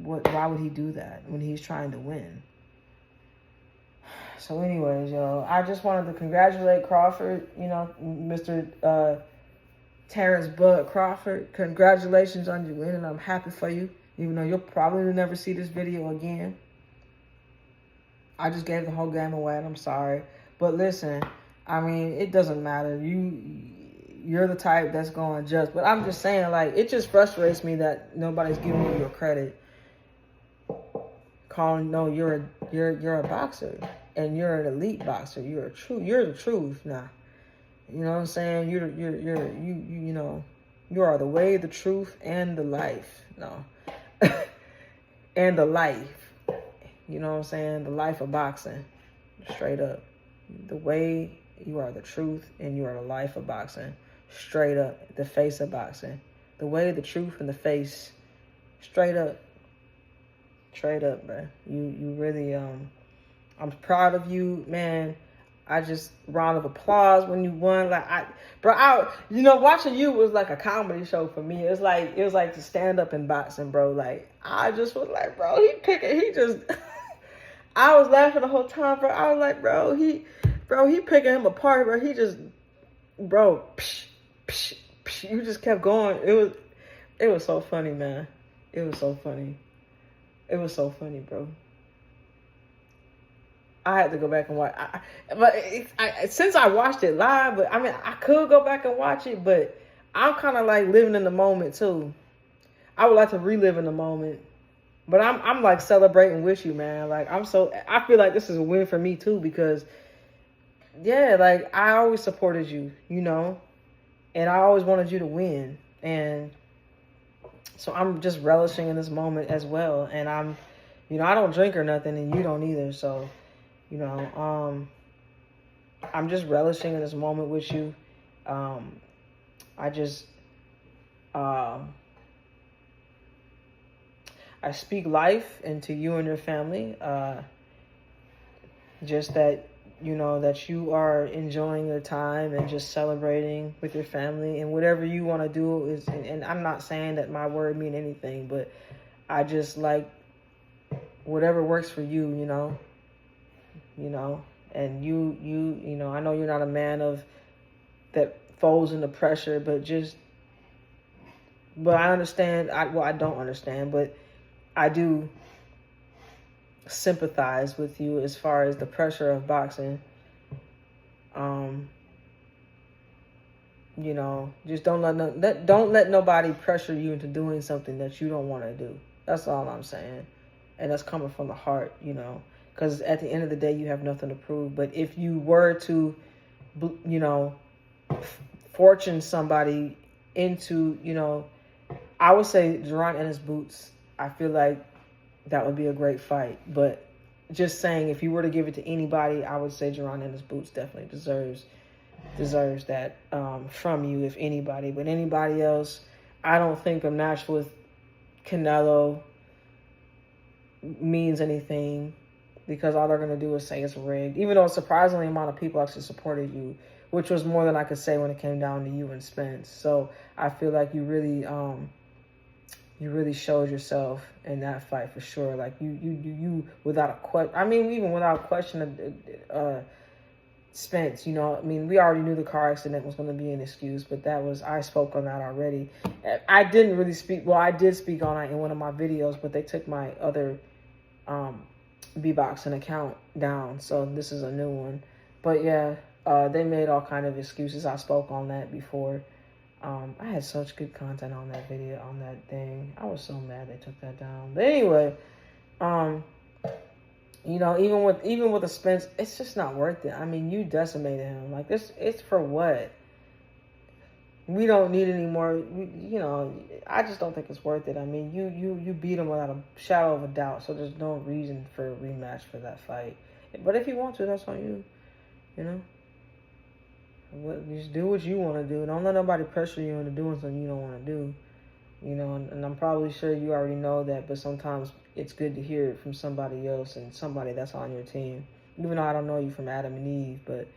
Why would he do that when he's trying to win? So anyways, yo, I just wanted to congratulate Crawford, you know, Mr. Terrence Bud Crawford. Congratulations on your win, and I'm happy for you, even though you'll probably never see this video again. I just gave the whole game away, and I'm sorry. But listen, I mean, it doesn't matter. You're the type that's going to adjust. But I'm just saying, like, it just frustrates me that nobody's giving you your credit. You're a boxer, and you're an elite boxer. You're the truth now. You know what I'm saying? You know, you are the way, the truth, and the life. No. And the life. You know what I'm saying? The life of boxing. Straight up. The way, you are the truth, and you are the life of boxing. Straight up. The face of boxing. The way, the truth, and the face. Straight up. Straight up, bro. You really, I'm proud of you, man. I just, round of applause when you won. Like, watching you was like a comedy show for me. It was like to stand up in boxing, bro. Like, I just was like, bro, I was laughing the whole time, bro. I was like, bro, he picking him apart, bro. He just, bro, psh, psh, psh. You just kept going. It was so funny, man. It was so funny. It was so funny, bro. I had to go back and watch. Since I watched it live, but I mean, I could go back and watch it, but I'm kind of like living in the moment too. I would like to relive in the moment, but I'm like celebrating with you, man. Like I feel like this is a win for me too, because yeah, like I always supported you, you know, and I always wanted you to win, and so I'm just relishing in this moment as well. And I'm, you know, I don't drink or nothing, and you don't either, so. You know, I'm just relishing in this moment with you. I just, I speak life into you and your family. Just that, that you are enjoying your time and just celebrating with your family, and whatever you want to do is, and I'm not saying that my word mean anything, but I just like whatever works for you, and I know you're not a man of that folds under pressure, but I understand. I don't understand, but I do sympathize with you as far as the pressure of boxing. Just don't let nobody pressure you into doing something that you don't want to do. That's all I'm saying, and that's coming from the heart, because at the end of the day, you have nothing to prove. But if you were to, fortune somebody into, I would say Jerron Ennis boots. I feel like that would be a great fight. But just saying, if you were to give it to anybody, I would say Jerron Ennis boots definitely deserves that from you, if anybody. But anybody else, I don't think a match with Canelo means anything, because all they're going to do is say it's rigged. Even though a surprisingly amount of people actually supported you, which was more than I could say when it came down to you and Spence. So I feel like you really showed yourself in that fight for sure. Like you without a question. I mean, even without question, Spence. We already knew the car accident was going to be an excuse, but I spoke on that already. I didn't really speak. Well, I did speak on it in one of my videos, but they took my other B-Boxing account down, so this is a new one. But yeah, they made all kind of excuses. I spoke on that before. I had such good content on that video, on that thing. I was so mad they took that down. But anyway, even with the Spence, it's just not worth it. I mean, you decimated him. Like this, it's for what? We don't need any more. I just don't think it's worth it. I mean, you beat him without a shadow of a doubt. So there's no reason for a rematch for that fight. But if you want to, that's on you. Just do what you want to do. Don't let nobody pressure you into doing something you don't want to do. And I'm probably sure you already know that, but sometimes it's good to hear it from somebody else and somebody that's on your team. Even though I don't know you from Adam and Eve, but,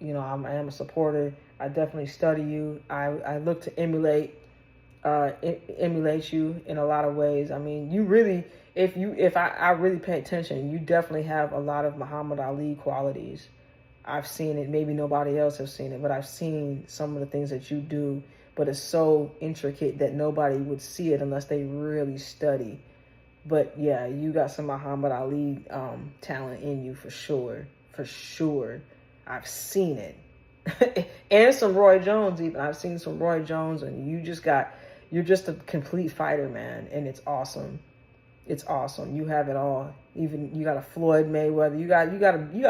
I am a supporter. I definitely study you. I look to emulate you in a lot of ways. I mean, you really, if I really pay attention, you definitely have a lot of Muhammad Ali qualities. I've seen it. Maybe nobody else has seen it, but I've seen some of the things that you do. But it's so intricate that nobody would see it unless they really study. But yeah, you got some Muhammad Ali talent in you for sure. For sure. I've seen it. And some Roy Jones even. I've seen some Roy Jones, and you're just a complete fighter, man. And it's awesome. It's awesome. You have it all. Even you got a Floyd Mayweather. You got a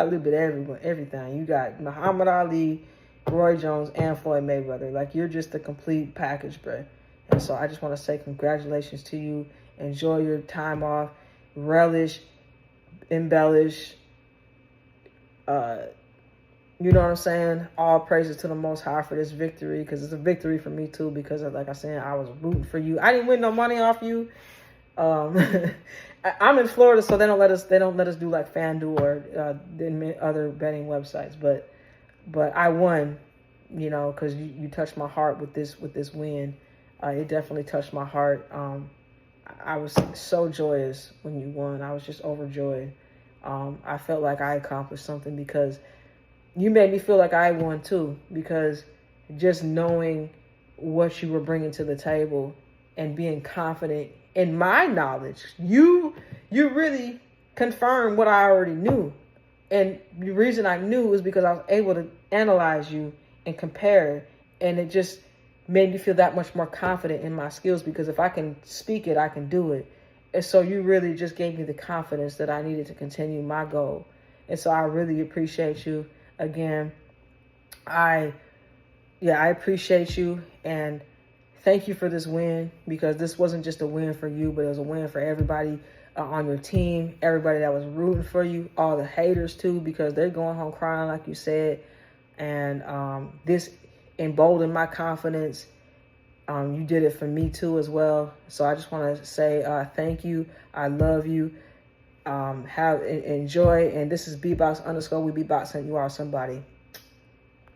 little bit of everything. You got Muhammad Ali, Roy Jones, and Floyd Mayweather. Like, you're just a complete package, bro. And so I just want to say congratulations to you. Enjoy your time off. Relish, embellish. You know what I'm saying? All praises to the Most High for this victory, because it's a victory for me too. Because like I said, I was rooting for you. I didn't win no money off you. I'm in Florida, so they don't let us do like FanDuel or other betting websites. But I won, because you touched my heart with this win. It definitely touched my heart. I was so joyous when you won. I was just overjoyed. I felt like I accomplished something, because you made me feel like I won too, because just knowing what you were bringing to the table and being confident in my knowledge, you really confirmed what I already knew. And the reason I knew was because I was able to analyze you and compare, and it just made me feel that much more confident in my skills, because if I can speak it, I can do it. And so you really just gave me the confidence that I needed to continue my goal. And so I really appreciate you. Again, I appreciate you, and thank you for this win, because this wasn't just a win for you, but it was a win for everybody on your team, everybody that was rooting for you, all the haters too, because they're going home crying, like you said. And this emboldened my confidence You did it for me too as well. So I just want to say thank you. I love you. Enjoy. And this is B-Box _ we be boxing. You are somebody.